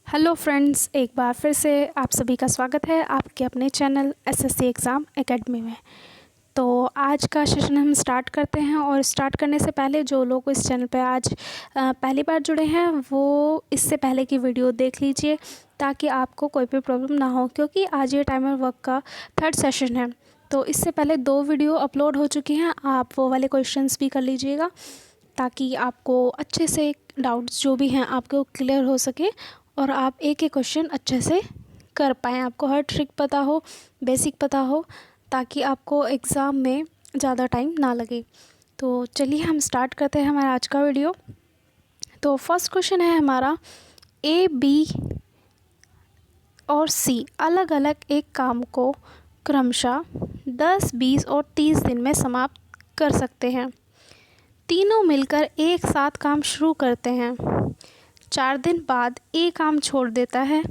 Hello friends, एक बार फिर से आप सभी का स्वागत है आपके अपने चैनल एसएससी एग्ज़ाम एकेडमी में। तो आज का सेशन हम स्टार्ट करते हैं, और स्टार्ट करने से पहले जो लोग इस चैनल पे आज पहली बार जुड़े हैं वो इससे पहले की वीडियो देख लीजिए ताकि आपको कोई भी प्रॉब्लम ना हो, क्योंकि आज ये टाइमर वर्क का थर्ड सेशन है। तो इससे पहले 2 वीडियो अपलोड हो चुकी हैं, आप वो वाले क्वेश्चंस भी कर लीजिएगा ताकि आपको अच्छे से डाउट्स जो भी हैं आपको क्लियर हो सके और आप एक एक क्वेश्चन अच्छे से कर पाएँ, आपको हर ट्रिक पता हो, बेसिक पता हो, ताकि आपको एग्ज़ाम में ज़्यादा टाइम ना लगे। तो चलिए हम स्टार्ट करते हैं हमारा आज का वीडियो। तो फर्स्ट क्वेश्चन है हमारा, ए, बी और सी अलग अलग एक काम को क्रमशः 10, 20 और 30 दिन में समाप्त कर सकते हैं। तीनों मिलकर एक साथ काम शुरू करते हैं। 4 दिन बाद ए काम छोड़ देता है।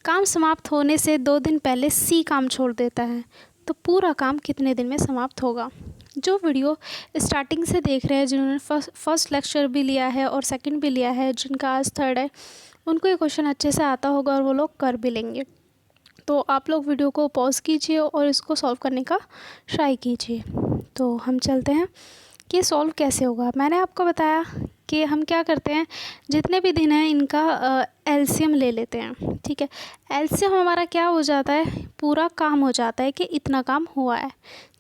काम समाप्त होने से 2 दिन पहले सी काम छोड़ देता है। तो पूरा काम कितने दिन में समाप्त होगा? जो वीडियो स्टार्टिंग से देख रहे हैं, जिन्होंने फर्स्ट लेक्चर भी लिया है और सेकंड भी लिया है, जिनका आज थर्ड है, उनको ये क्वेश्चन अच्छे से आता होगा और वो लोग कर भी लेंगे। तो आप लोग वीडियो को पॉज कीजिए और इसको सॉल्व करने का ट्राई कीजिए। तो हम चलते हैं कि सॉल्व कैसे होगा। मैंने आपको बताया कि हम क्या करते हैं, जितने भी दिन हैं इनका एलसीएम ले लेते हैं। ठीक है, एलसीएम हमारा क्या हो जाता है, पूरा काम हो जाता है कि इतना काम हुआ है।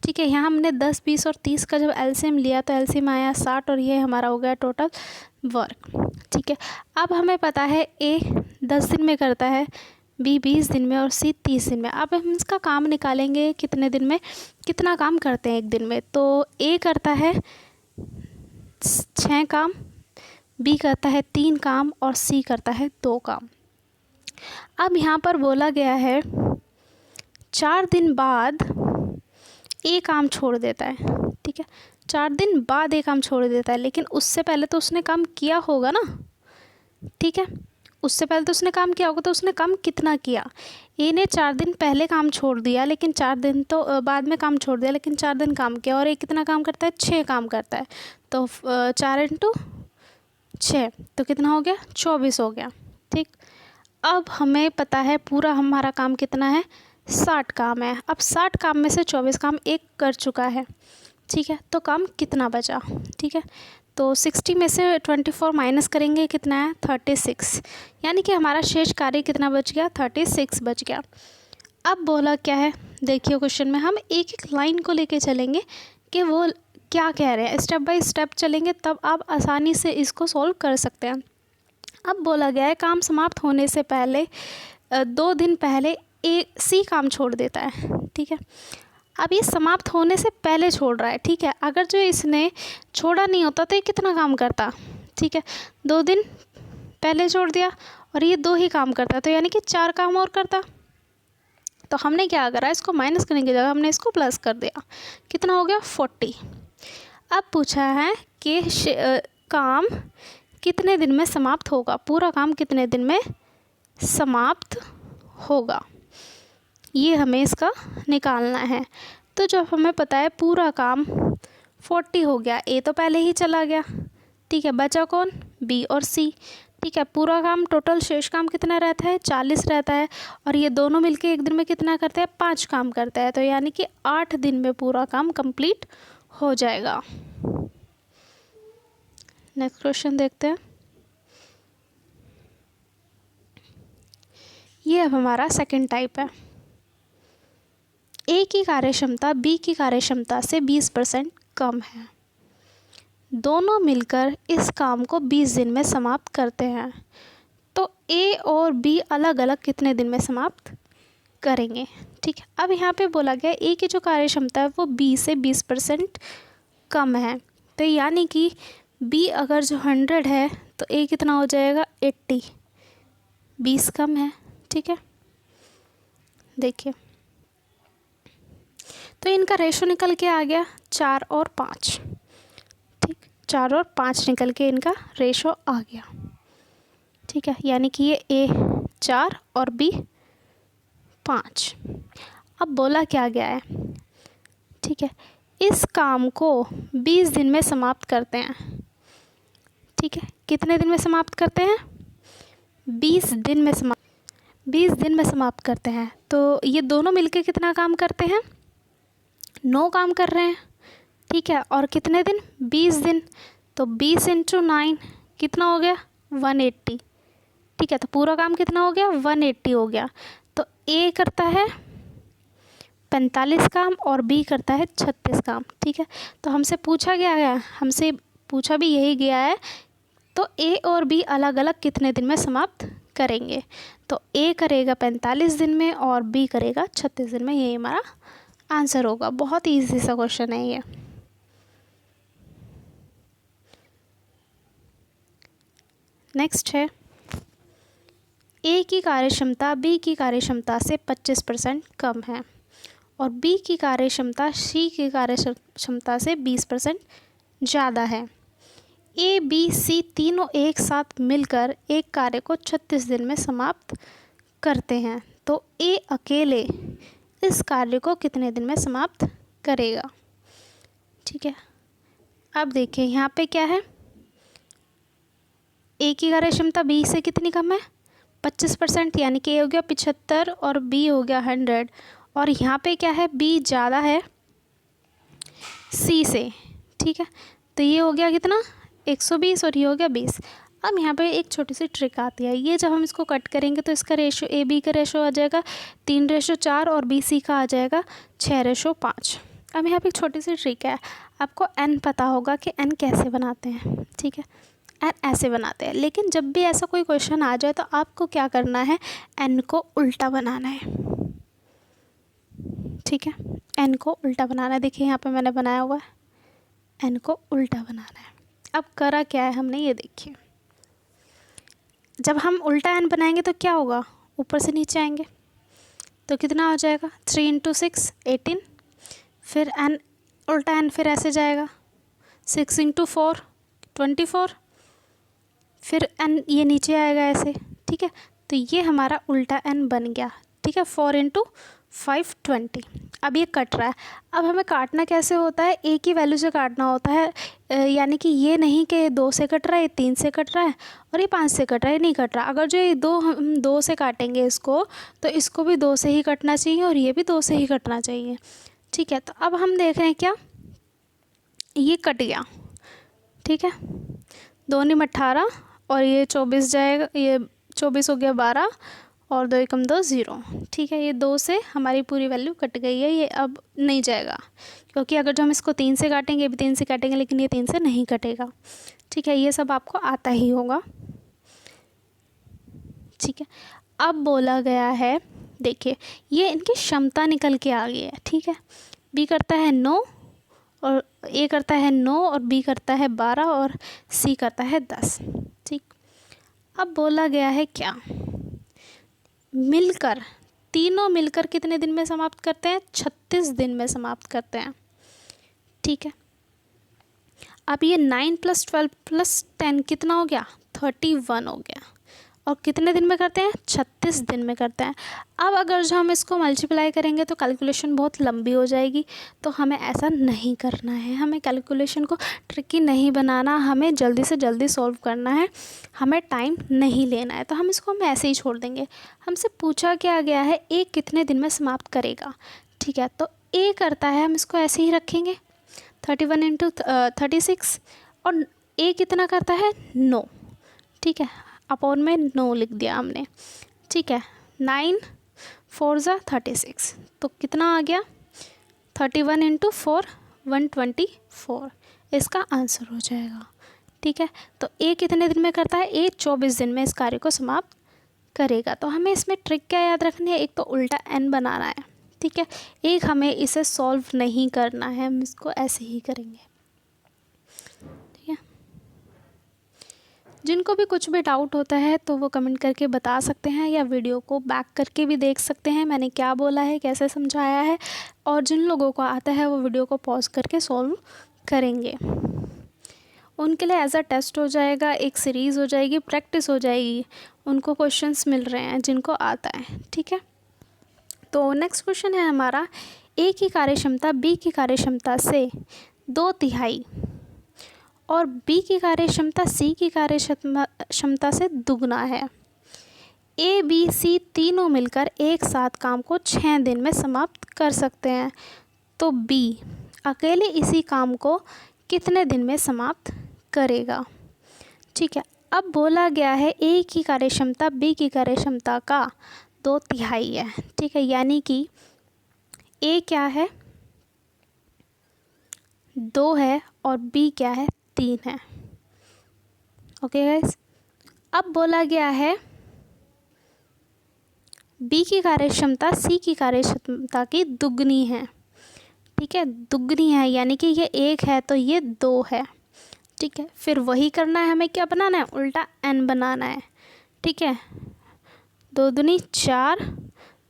ठीक है, यहाँ हमने 10, 20 और 30 का जब एलसीएम लिया तो एलसीएम आया 60 और ये हमारा हो गया टोटल वर्क। ठीक है, अब हमें पता है ए 10 दिन में करता है, बी 20 दिन में और सी 30 दिन में। अब हम इसका काम निकालेंगे कितने दिन में कितना काम करते हैं एक दिन में। तो ए करता है 6 काम, बी करता है 3 काम और सी करता है 2 काम। अब यहाँ पर बोला गया है 4 दिन बाद ए काम छोड़ देता है। ठीक है, 4 दिन बाद ए काम छोड़ देता है, लेकिन उससे पहले तो उसने काम किया होगा ना। ठीक है, उससे पहले तो उसने काम किया होगा, तो उसने काम कितना किया? ए ने 4 दिन पहले काम छोड़ दिया, लेकिन 4 दिन तो बाद में काम छोड़ दिया, लेकिन 4 दिन काम किया। और ए कितना काम करता है? 6 काम करता है। तो 4 इंटू 6 तो कितना हो गया? 24 हो गया। ठीक, अब हमें पता है पूरा हमारा काम कितना है, 60 काम है। अब 60 काम में से 24 काम एक कर चुका है। ठीक है, तो काम कितना बचा? ठीक है, तो 60 में से 24 माइनस करेंगे, कितना है? 36। यानी कि हमारा शेष कार्य कितना बच गया? 36 बच गया। अब बोला क्या है, देखिए क्वेश्चन में हम एक एक लाइन को लेके चलेंगे कि वो क्या कह रहे हैं, स्टेप बाय स्टेप चलेंगे, तब आप आसानी से इसको सॉल्व कर सकते हैं। अब बोला गया है काम समाप्त होने से पहले 2 दिन पहले ए सी काम छोड़ देता है। ठीक है, अब ये समाप्त होने से पहले छोड़ रहा है। ठीक है, अगर जो इसने छोड़ा नहीं होता तो ये कितना काम करता? ठीक है, 2 दिन पहले छोड़ दिया और ये 2 ही काम करता, तो यानी कि 4 काम और करता। तो हमने क्या करा, इसको माइनस करने की जगह हमने इसको प्लस कर दिया। कितना हो गया? 40। अब पूछा है कि काम कितने दिन में समाप्त होगा, पूरा काम कितने दिन में समाप्त होगा, ये हमें इसका निकालना है। तो जब हमें पता है पूरा काम 40 हो गया, ए तो पहले ही चला गया। ठीक है, बचा कौन? बी और सी। ठीक है, पूरा काम टोटल शेष काम कितना रहता है? 40 रहता है, और ये दोनों मिलके एक दिन में कितना करते हैं? 5 काम करता है। तो यानी कि 8 दिन में पूरा काम कंप्लीट हो जाएगा। नेक्स्ट क्वेश्चन देखते हैं। ये अब हमारा सेकंड टाइप है। ए की कार्यक्षमता बी की कार्यक्षमता से 20% कम है। दोनों मिलकर इस काम को 20 दिन में समाप्त करते हैं। तो ए और बी अलग अलग कितने दिन में समाप्त करेंगे? ठीक है, अब यहाँ पे बोला गया ए की जो कार्यक्षमता है वो बी से 20% कम है। तो यानी कि बी अगर जो 100 है तो ए कितना हो जाएगा? 80। 20 कम है। ठीक है, देखिए तो इनका रेशो निकल के आ गया 4 और 5। ठीक, 4 और 5 निकल के इनका रेशो आ गया। ठीक है, यानी कि ये ए 4 और बी 5। अब बोला क्या गया है? ठीक है, इस काम को 20 दिन में समाप्त करते हैं। ठीक है, कितने दिन में समाप्त करते हैं? 20 दिन में 20 दिन में समाप्त करते हैं। तो ये दोनों मिलके कितना काम करते हैं? 9 काम कर रहे हैं, ठीक है। और कितने दिन? 20 दिन। तो 20 × 9 कितना हो गया? 180, ठीक है। तो पूरा काम कितना हो गया? 180 हो गया। तो ए करता है 45 काम और बी करता है 36 काम, ठीक है। तो हमसे पूछा गया है, हमसे पूछा भी यही गया है, तो ए और बी अलग अलग कितने दिन में समाप्त करेंगे? तो ए करेगा 45 दिन में और बी करेगा 36 दिन में। यही हमारा आंसर होगा। बहुत ईजी सा क्वेश्चन है ये। नेक्स्ट है, ए की कार्यक्षमता बी की कार्यक्षमता से 25% कम है और बी की कार्यक्षमता सी की कार्यक्षमता से 20% ज़्यादा है। ए बी सी तीनों एक साथ मिलकर एक कार्य को 36 दिन में समाप्त करते हैं। तो ए अकेले इस कार्य को कितने दिन में समाप्त करेगा? ठीक है। अब देखिए यहाँ पे क्या है, ए की कार्यक्षमता बी से कितनी कम है? 25%, यानी कि ए हो गया 75 और बी हो गया 100। और यहाँ पे क्या है, बी ज़्यादा है सी से, ठीक है। तो ये हो गया कितना? 120 और ये हो गया 20। अब यहाँ पे एक छोटी सी ट्रिक आती है, ये जब हम इसको कट करेंगे तो इसका रेशो ए बी का रेशो आ जाएगा 3:4 और बी सी का आ जाएगा 6:5। अब यहाँ पे एक छोटी सी ट्रिक है, आपको एन पता होगा कि एन कैसे बनाते हैं, ठीक है। एन ऐसे बनाते हैं, लेकिन जब भी ऐसा कोई क्वेश्चन आ जाए तो आपको क्या करना है, एन को उल्टा बनाना है, ठीक है। एन को उल्टा बनाना है। देखिए यहाँ पे मैंने बनाया हुआ है, एन को उल्टा बनाना है। अब करा क्या है हमने, ये देखिए, जब हम उल्टा एन बनाएंगे तो क्या होगा, ऊपर से नीचे आएंगे तो कितना हो जाएगा, 3 × 6 18। फिर एन उल्टा एन फिर ऐसे जाएगा, 6 × 4 24। फिर एन ये नीचे आएगा ऐसे, ठीक है। तो ये हमारा उल्टा एन बन गया, ठीक है। 4 × 5 20। अब ये कट रहा है। अब हमें काटना कैसे होता है, ए की वैल्यू से काटना होता है, यानी कि ये नहीं कि 2 से कट रहा है, 3 से कट रहा है और ये 5 से कट रहा है, नहीं कट रहा। अगर जो ये हम 2 से काटेंगे इसको, तो इसको भी 2 से ही कटना चाहिए और ये भी 2 से ही कटना चाहिए, ठीक है। तो अब हम देख रहे हैं क्या, ये कट गया, ठीक है। 2 × 18 और ये 24 जाएगा, ये 24 हो गया 12 और 2 × 1 = 2 0, ठीक है। ये 2 से हमारी पूरी वैल्यू कट गई है, ये अब नहीं जाएगा, क्योंकि अगर जो हम इसको 3 से काटेंगे, ये भी 3 से काटेंगे, लेकिन ये 3 से नहीं कटेगा, ठीक है। ये सब आपको आता ही होगा, ठीक है। अब बोला गया है, देखिए ये इनकी क्षमता निकल के आ गई है, ठीक है। बी करता है 9 और ए करता है 9 और बी करता है 12 और सी करता है 10, ठीक। अब बोला गया है क्या, मिलकर तीनों मिलकर कितने दिन में समाप्त करते हैं, 36 दिन में समाप्त करते हैं, ठीक है। अब ये 9 + 12 + 10 कितना हो गया, 31 हो गया। और कितने दिन में करते हैं, 36 दिन में करते हैं। अब अगर जो हम इसको मल्टीप्लाई करेंगे तो कैलकुलेशन बहुत लंबी हो जाएगी, तो हमें ऐसा नहीं करना है। हमें कैलकुलेशन को ट्रिकी नहीं बनाना, हमें जल्दी से जल्दी सॉल्व करना है, हमें टाइम नहीं लेना है। तो हम इसको हम ऐसे ही छोड़ देंगे। हमसे पूछा क्या गया है, ए कितने दिन में समाप्त करेगा, ठीक है। तो ए करता है, हम इसको ऐसे ही रखेंगे 31 × 36 और ए कितना करता है 9, ठीक है। अपॉन में 9 लिख दिया हमने, ठीक है। 9 4 = 36, तो कितना आ गया 31 × 4 124, इसका आंसर हो जाएगा, ठीक है। तो ए कितने दिन में करता है, ए 24 दिन में इस कार्य को समाप्त करेगा। तो हमें इसमें ट्रिक क्या याद रखनी है, एक तो उल्टा एन बनाना है, ठीक है। एक हमें इसे सॉल्व नहीं करना है, हम इसको ऐसे ही करेंगे, ठीक है। जिनको भी कुछ भी डाउट होता है तो वो कमेंट करके बता सकते हैं, या वीडियो को बैक करके भी देख सकते हैं मैंने क्या बोला है, कैसे समझाया है। और जिन लोगों को आता है वो वीडियो को पॉज करके सॉल्व करेंगे, उनके लिए एज अ टेस्ट हो जाएगा, एक सीरीज़ हो जाएगी, प्रैक्टिस हो जाएगी। उनको क्वेश्चंस मिल रहे हैं जिनको आता है, ठीक है। तो नेक्स्ट क्वेश्चन है हमारा, ए की कार्यक्षमता बी की कार्यक्षमता से 2/3 और बी की कार्यक्षमता सी की कार्यक्षमता से दुगना है। ए बी सी तीनों मिलकर एक साथ काम को 6 दिन में समाप्त कर सकते हैं, तो बी अकेले इसी काम को कितने दिन में समाप्त करेगा। ठीक है, अब बोला गया है ए की कार्यक्षमता बी की कार्यक्षमता का 2/3 है। ठीक है, यानी कि ए क्या है 2 है और बी क्या है 3 है। ओके गाइस, अब बोला गया है बी की कार्यक्षमता सी की कार्यक्षमता की दुगनी है। ठीक है, दुगनी है यानी कि ये 1 है तो ये 2 है। ठीक है, फिर वही करना है, हमें क्या बनाना है, उल्टा n बनाना है। ठीक है, 2 दूनी 4,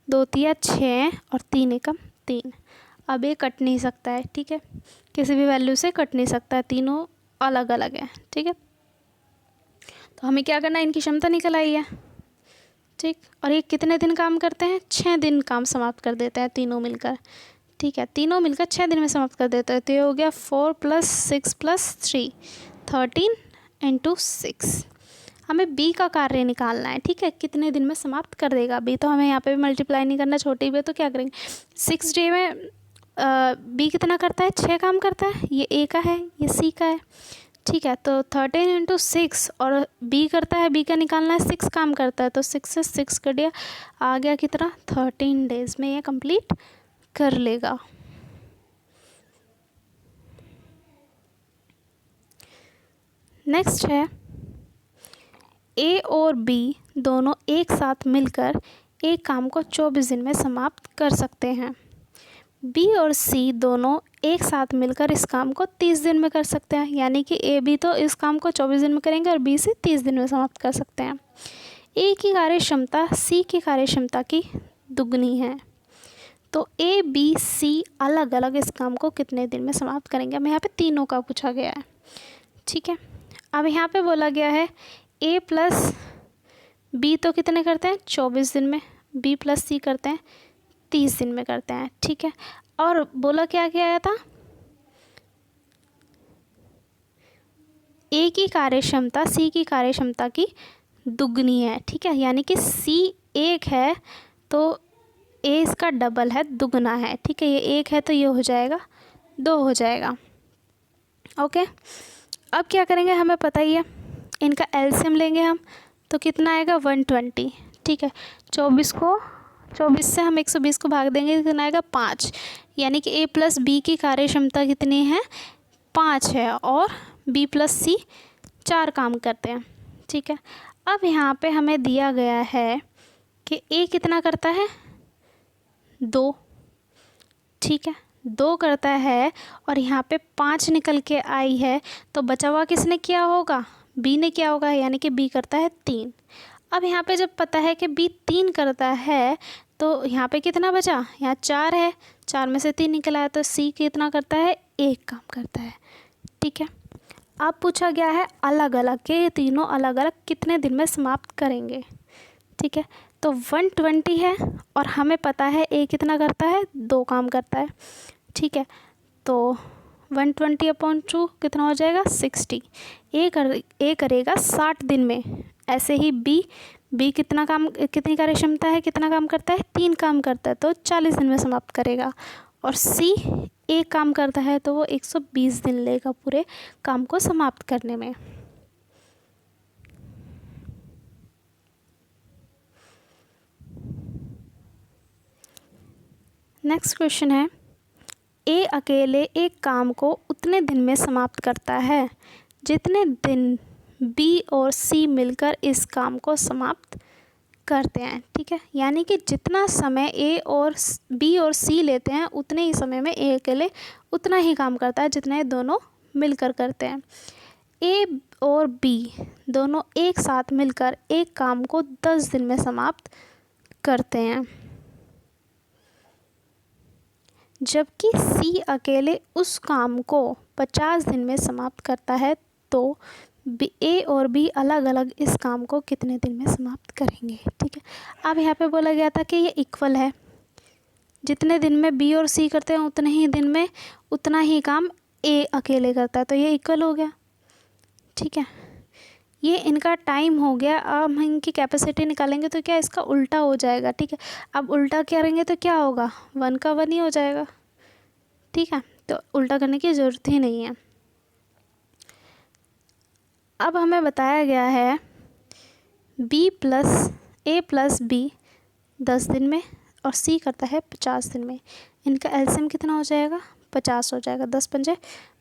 2 तिया 6 और 3 एकम 3। अब ये कट नहीं सकता है। ठीक है, किसी भी वैल्यू से कट नहीं सकता है, तीनों अलग अलग है। ठीक है, तो हमें क्या करना है, इनकी क्षमता निकल आई है। ठीक, और ये कितने दिन काम करते हैं, 6 दिन काम समाप्त कर देते हैं तीनों मिलकर। ठीक है, तीनों मिलकर 6 दिन में समाप्त कर देते हैं, तो ये हो गया 4 + 6 + 3 13 × 6। हमें बी का कार्य निकालना है। ठीक है, कितने दिन में समाप्त कर देगा बी, तो हमें यहाँ पे भी मल्टीप्लाई नहीं करना, छोटी भी है तो क्या करेंगे, 6 डे में बी कितना करता है, 6 काम करता है, ये ए का है ये सी का है। ठीक है, तो 13 × 6 और बी करता है, बी का निकालना है, 6 काम करता है, तो 6 से 6 कर दिया, आ गया कितना 13 डेज़ में ये कंप्लीट कर लेगा। नेक्स्ट है ए और बी दोनों एक साथ मिलकर एक काम को 24 दिन में समाप्त कर सकते हैं। बी और सी दोनों एक साथ मिलकर इस काम को 30 दिन में कर सकते हैं, यानी कि ए बी तो इस काम को 24 दिन में करेंगे और बी से 30 दिन में समाप्त कर सकते हैं। ए की कार्यक्षमता सी की कार्यक्षमता की दुगनी है, तो ए बी सी अलग अलग इस काम को कितने दिन में समाप्त करेंगे। हमें यहाँ पे तीनों का पूछा गया है। ठीक है, अब यहाँ पे बोला गया है ए प्लस बी तो कितने करते हैं 24 दिन में, बी प्लस सी करते हैं 30 दिन में करते हैं। ठीक है, और बोला क्या गया था, ए की कार्यक्षमता सी की कार्यक्षमता की दुगनी है। ठीक है, यानी कि सी 1 है तो ए इसका डबल है, दुगना है। ठीक है, ये 1 है तो ये हो जाएगा 2 हो जाएगा। ओके, अब क्या करेंगे, हमें पता ही है, इनका एलसीएम लेंगे हम तो कितना आएगा 120। ठीक है, 24 से हम 120 को भाग देंगे, कितना आएगा 5, यानी कि ए प्लस बी की कार्यक्षमता कितनी है 5 है और बी प्लस सी 4 काम करते हैं। ठीक है, अब यहाँ पे हमें दिया गया है कि ए कितना करता है 2। ठीक है, 2 करता है और यहाँ पे 5 निकल के आई है, तो बचा हुआ किसने किया होगा, बी ने किया होगा, यानी कि बी करता है 3। अब यहाँ पे जब पता है कि बी 3 करता है तो यहाँ पे कितना बचा, यहाँ 4 है, 4 में से 3 निकल आया, तो सी कितना करता है 1 काम करता है। ठीक है, अब पूछा गया है अलग अलग के, ये तीनों अलग अलग कितने दिन में समाप्त करेंगे। ठीक है, तो 120 है और हमें पता है ए कितना करता है 2 काम करता है। ठीक है, तो 120/2 कितना हो जाएगा 60। ए करेगा 60 दिन में। ऐसे ही बी कितनी कार्यक्षमता है, कितना काम करता है 3 काम करता है, तो 40 दिन में समाप्त करेगा। और सी 1 काम करता है तो वो 120 दिन लेगा पूरे काम को समाप्त करने में। नेक्स्ट क्वेश्चन है, ए अकेले एक काम को उतने दिन में समाप्त करता है जितने दिन बी और सी मिलकर इस काम को समाप्त करते हैं। ठीक है, यानी कि जितना समय ए और बी और सी लेते हैं उतने ही समय में ए अकेले उतना ही काम करता है जितना ये दोनों मिलकर करते हैं। ए और बी दोनों एक साथ मिलकर एक काम को 10 दिन में समाप्त करते हैं, जबकि सी अकेले उस काम को 50 दिन में समाप्त करता है, तो ए और बी अलग अलग इस काम को कितने दिन में समाप्त करेंगे। ठीक है, अब यहाँ पे बोला गया था कि ये इक्वल है, जितने दिन में बी और सी करते हैं उतने ही दिन में उतना ही काम ए अकेले करता है, तो ये इक्वल हो गया। ठीक है, ये इनका टाइम हो गया। अब हम इनकी कैपेसिटी निकालेंगे तो क्या इसका उल्टा हो जाएगा, ठीक है। अब उल्टा करेंगे तो क्या होगा, 1 का 1 ही हो जाएगा, ठीक है। तो उल्टा करने की ज़रूरत ही नहीं है। अब हमें बताया गया है A+B 10 दिन में और C करता है 50 दिन में। इनका एलसीएम कितना हो जाएगा, 50 हो जाएगा। 10 पंजे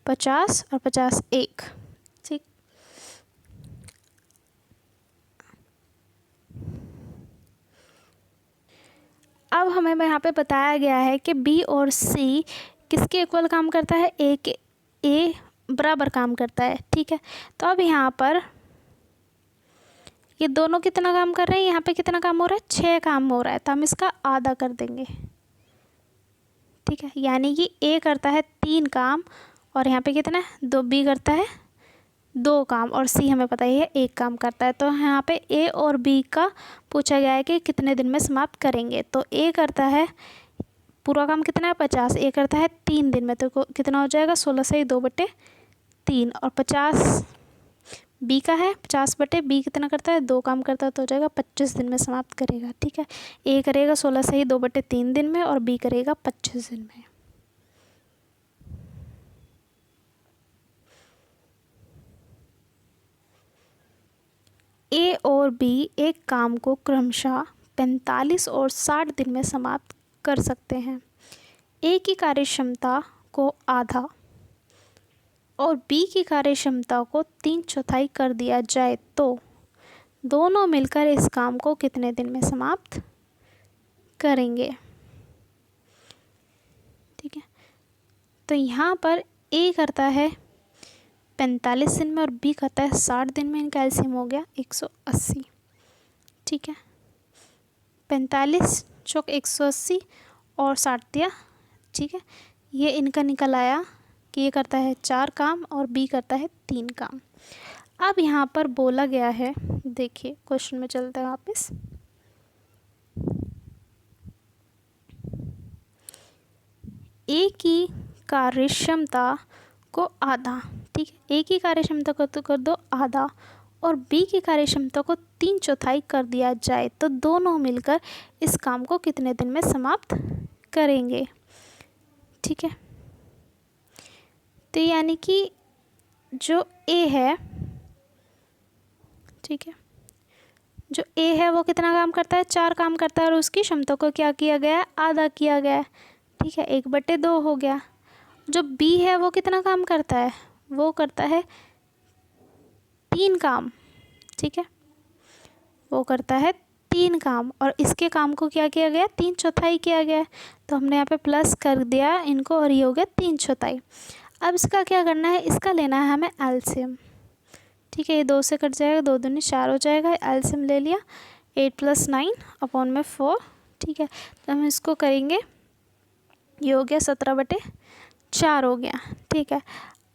50 और 50 1, ठीक। अब हमें यहाँ पे बताया गया है कि B और C किसके इक्वल काम करता है, A बराबर काम करता है, ठीक है। तो अब यहाँ पर ये दोनों कितना काम कर रहे हैं, यहाँ पे कितना काम हो रहा है, 6 काम हो रहा है, तो हम इसका आधा कर देंगे, ठीक है। यानी कि A करता है 3 काम और यहाँ पे कितना है 2, B करता है 2 काम और C हमें पता ही है 1 काम करता है। तो यहाँ पे A और B का पूछा गया है कि कितने दिन में समाप्त करेंगे। तो A करता है पूरा काम कितना है 50, A करता है 3 दिन में, तो कितना हो जाएगा 16 से 2/3 और 50 B का है, 50/B कितना करता है 2 काम करता है, तो हो जाएगा 25 दिन में समाप्त करेगा, ठीक है। A करेगा 16 से 2/3 दिन में और B करेगा 25 दिन में। A और B एक काम को क्रमशः 45 और 60 दिन में समाप्त कर सकते हैं। A की कार्यक्षमता को आधा और B की कार्यक्षमता को 3/4 कर दिया जाए तो दोनों मिलकर इस काम को कितने दिन में समाप्त करेंगे, ठीक है। तो यहाँ पर A करता है 45 दिन में और B करता है 60 दिन में। इनका एलसीएम हो गया 180, ठीक है। 45 चौक 180 और 60 दिया, ठीक है। ये इनका निकल आया कि ये करता है 4 काम और B करता है 3 काम। अब यहाँ पर बोला गया है, देखिए क्वेश्चन में चलते हैं वापस। A की कार्यक्षमता को आधा, ठीक है। A की कार्यक्षमता को तो कर दो आधा और B की कार्यक्षमता को 3/4 कर दिया जाए तो दोनों मिलकर इस काम को कितने दिन में समाप्त करेंगे, ठीक है। तो यानी कि जो A है, ठीक है, जो A है वो कितना काम करता है, 4 काम करता है और उसकी क्षमता को क्या किया गया है, आधा किया गया है, ठीक है। 1/2 हो गया। जो B है वो कितना काम करता है, वो करता है 3 काम, ठीक है। वो करता है 3 काम और इसके काम को क्या किया गया, 3/4 किया गया है। तो हमने यहाँ पे प्लस कर दिया इनको और ये हो गया 3/4। अब इसका क्या करना है, इसका लेना है हमें एलसीएम, ठीक है। ये 2 से कट जाएगा, 2 दूनी 4 हो जाएगा। एलसीएम ले लिया, 8 + 9 अपॉन में 4, ठीक है। तो हम इसको करेंगे, ये हो गया 17/4 हो गया, ठीक है।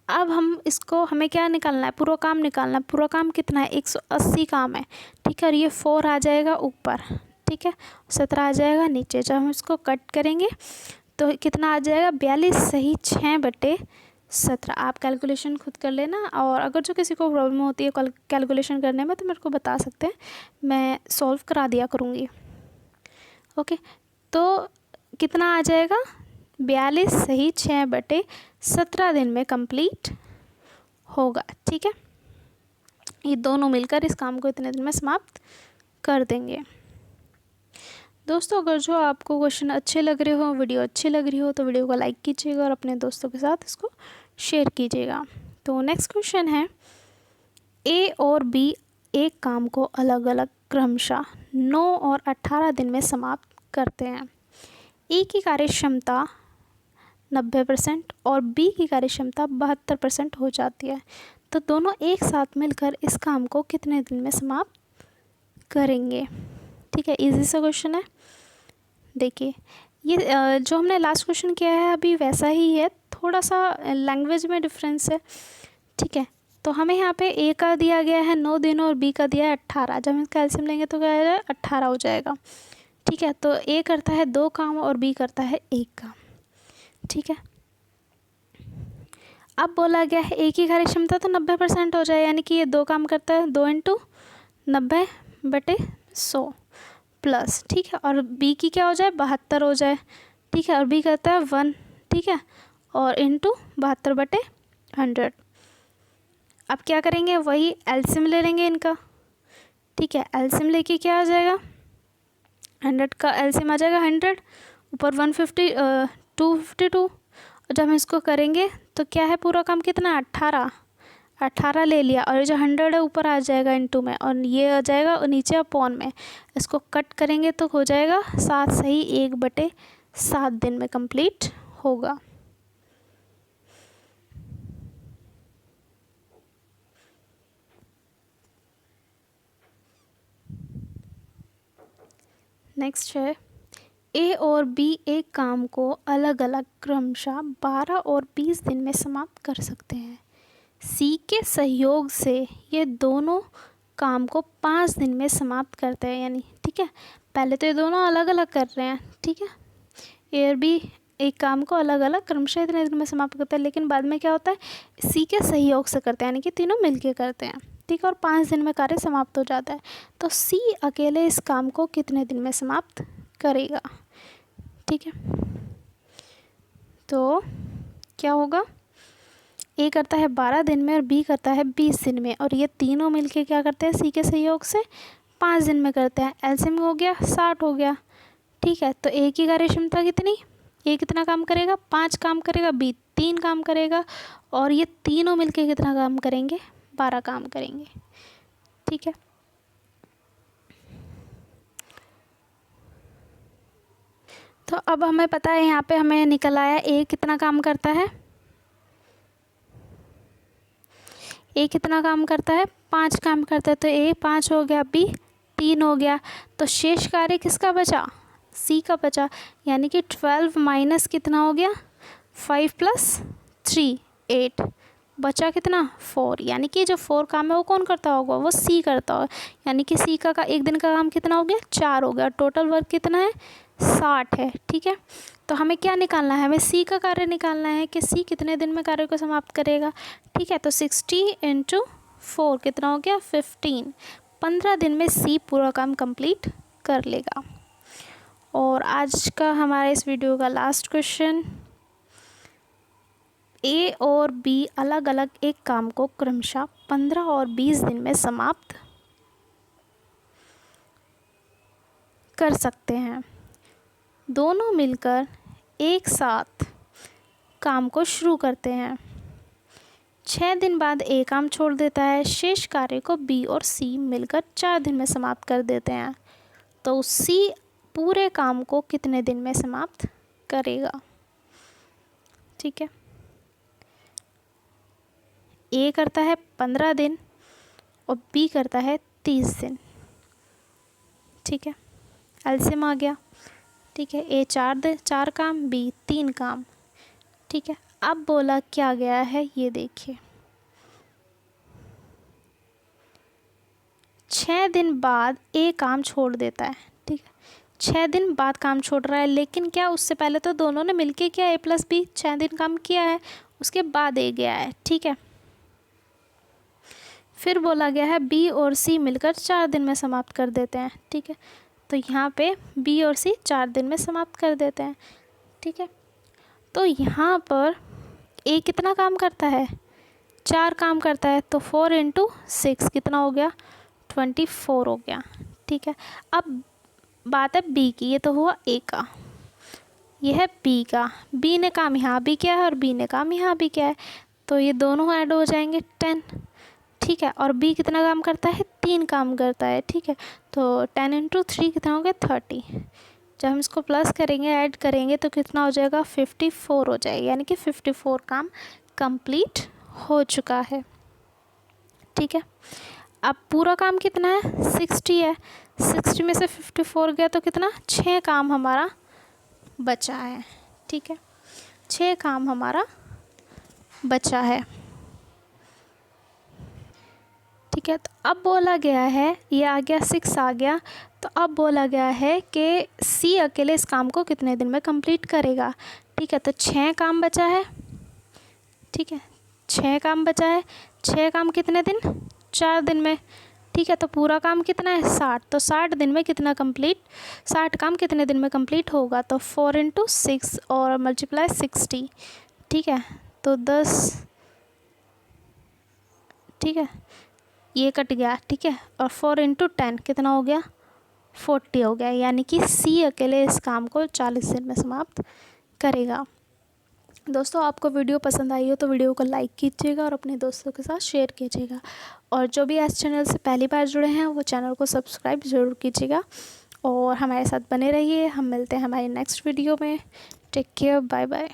अब हम इसको, हमें क्या निकालना है, पूरा काम निकालना है। पूरा काम कितना है, 180 काम है, ठीक है। और ये 4 आ जाएगा ऊपर, ठीक है, 17 आ जाएगा नीचे। जब हम इसको कट करेंगे तो कितना आ जाएगा, 42 सही 6/17। आप कैलकुलेशन खुद कर लेना और अगर जो किसी को प्रॉब्लम होती है कैलकुलेशन करने में तो मेरे को बता सकते हैं, मैं सॉल्व करा दिया करूँगी, ओके। तो कितना आ जाएगा, 42 सही 6/17 दिन में कंप्लीट होगा, ठीक है। ये दोनों मिलकर इस काम को इतने दिन में समाप्त कर देंगे। दोस्तों, अगर जो आपको क्वेश्चन अच्छे लग रहे हो, वीडियो अच्छी लग रही हो तो वीडियो को लाइक कीजिएगा और अपने दोस्तों के साथ इसको शेयर कीजिएगा। तो नेक्स्ट क्वेश्चन है, A और B एक काम को अलग अलग क्रमशः 9 और 18 दिन में समाप्त करते हैं। A की कार्यक्षमता 90% और B की कार्यक्षमता 72% हो जाती है, तो दोनों एक साथ मिलकर इस काम को कितने दिन में समाप्त करेंगे, ठीक है। इजी सा क्वेश्चन है। देखिए ये जो हमने लास्ट क्वेश्चन किया है अभी वैसा ही है, थोड़ा सा लैंग्वेज में डिफरेंस है, ठीक है। तो हमें यहाँ पे A का दिया गया है 9 दिन और B का दिया है 18। जब हम इसका एलसीएम लेंगे तो क्या आएगा, 18 हो जाएगा, ठीक है। तो A करता है 2 काम और B करता है 1 काम, ठीक है। अब बोला गया है ए की कार्यक्षमता तो 90% हो जाए, यानी कि ये 2 काम करता है, 2 इंटू 90/100 प्लस, ठीक है, और बी की क्या हो जाए 72 हो जाए, ठीक है, और बी करता है 1, ठीक है, और इंटू 72/100। अब क्या करेंगे, वही एलसीएम ले लेंगे इनका, ठीक है, एलसीएम लेके क्या आ जाएगा, 100 का एलसीएम आ जाएगा 100, ऊपर 150 252, और जब हम इसको करेंगे तो क्या है, पूरा काम कितना 18 ले लिया, और ये जो 100 है ऊपर आ जाएगा इंटू में, और ये आ जाएगा और नीचे अपॉन में, इसको कट करेंगे तो हो जाएगा 7 सही 1/7 दिन में कंप्लीट होगा। नेक्स्ट है, ए और बी एक काम को अलग अलग क्रमशः 12 और 20 दिन में समाप्त कर सकते हैं। सी के सहयोग से ये दोनों काम को 5 दिन में समाप्त करते हैं, यानी ठीक है, पहले तो ये दोनों अलग अलग कर रहे हैं, ठीक है, ए और बी एक काम को अलग अलग क्रमशः इतने दिन में समाप्त करते हैं, लेकिन बाद में क्या होता है, सी के सहयोग से करते हैं, यानी कि तीनों मिलके करते हैं, ठीक है, और 5 दिन में कार्य समाप्त हो जाता है। तो सी अकेले इस काम को कितने दिन में समाप्त करेगा, ठीक है, तो क्या होगा, ए करता है 12 दिन में और बी करता है 20 दिन में, और ये तीनों मिलके क्या करते हैं, सी के सहयोग से 5 दिन में करते हैं, एलसीएम हो गया 60 हो गया, ठीक है, तो ए की कार्यक्षमता कितनी, ए कितना काम करेगा, 5 काम करेगा, बी 3 काम करेगा, और ये तीनों मिलके कितना काम करेंगे, 12 काम करेंगे, ठीक है। तो अब हमें पता है, यहाँ पे हमें निकल आया ए कितना काम करता है, ए कितना काम करता है, 5 काम करता है, तो ए 5 हो गया, बी 3 हो गया, तो शेष कार्य किसका बचा, सी का बचा, यानी कि 12 माइनस कितना हो गया, 5 + 3 8, बचा कितना 4, यानी कि जो 4 काम है वो कौन करता होगा, वो सी करता होगा, यानी कि सी का एक दिन का काम कितना हो गया, 4 हो गया, टोटल वर्क कितना है 60 है, ठीक है। तो हमें क्या निकालना है, हमें सी का कार्य निकालना है कि सी कितने दिन में कार्य को समाप्त करेगा, ठीक है, तो 60 × 4 कितना हो गया 15 दिन में सी पूरा काम कंप्लीट कर लेगा। और आज का हमारा इस वीडियो का लास्ट क्वेश्चन, ए और बी अलग अलग एक काम को क्रमशः 15 और 20 दिन में समाप्त कर सकते हैं। दोनों मिलकर एक साथ काम को शुरू करते हैं, 6 दिन बाद ए काम छोड़ देता है, शेष कार्य को बी और सी मिलकर 4 दिन में समाप्त कर देते हैं, तो सी पूरे काम को कितने दिन में समाप्त करेगा, ठीक है। ए करता है 15 दिन और बी करता है 30 दिन, ठीक है, एलसीएम आ गया, ठीक है, ए 4 काम, बी 3 काम, ठीक है। अब बोला क्या गया है, ये देखिए, 6 दिन बाद ए काम छोड़ देता है, ठीक है, 6 दिन बाद काम छोड़ रहा है, लेकिन क्या उससे पहले तो दोनों ने मिलके क्या ए + बी 6 दिन काम किया है, उसके बाद ए गया है, ठीक है। फिर बोला गया है बी और सी मिलकर 4 दिन में समाप्त कर देते हैं, ठीक है, तो यहाँ पे बी और सी 4 दिन में समाप्त कर देते हैं, ठीक है। तो यहाँ पर ए कितना काम करता है, 4 काम करता है, तो 4 × 6 कितना हो गया 24 हो गया, ठीक है। अब बात है बी की, ये तो हुआ ए का, ये है बी का, बी ने काम यहाँ भी किया है और बी ने काम यहाँ भी किया है, तो ये दोनों ऐड हो जाएंगे 10, ठीक है, और बी कितना काम करता है 3 काम करता है, ठीक है, तो 10 × 3 कितना हो गया 30, जब हम इसको प्लस करेंगे ऐड करेंगे तो कितना हो जाएगा 54 हो जाएगा, यानी कि 54 काम कंप्लीट हो चुका है, ठीक है। अब पूरा काम कितना है 60 है, 60 में से 54 गया तो कितना 6 काम हमारा बचा है, ठीक है, 6 काम हमारा बचा है, ठीक है। तो अब बोला गया है, ये आ गया 6 आ गया, तो अब बोला गया है कि सी अकेले इस काम को कितने दिन में कंप्लीट करेगा, ठीक है, तो 6 काम बचा है, ठीक है, 6 काम बचा है। 6 काम कितने दिन? 4 दिन में। ठीक है, तो पूरा काम कितना है? 60। तो 60 दिन में कितना कंप्लीट, 60 काम कितने दिन में कंप्लीट होगा? तो 4 × 6 और मल्टीप्लाई 60। ठीक है, तो 10। ठीक है, ये कट गया। ठीक है, और 4 × 10 कितना हो गया? 40 हो गया। यानी कि सी अकेले इस काम को 40 दिन में समाप्त करेगा। दोस्तों, आपको वीडियो पसंद आई हो तो वीडियो को लाइक कीजिएगा और अपने दोस्तों के साथ शेयर कीजिएगा। और जो भी इस चैनल से पहली बार जुड़े हैं वो चैनल को सब्सक्राइब ज़रूर कीजिएगा और हमारे साथ बने रहिए। हम मिलते हैं हमारे नेक्स्ट वीडियो में। Take care, bye bye.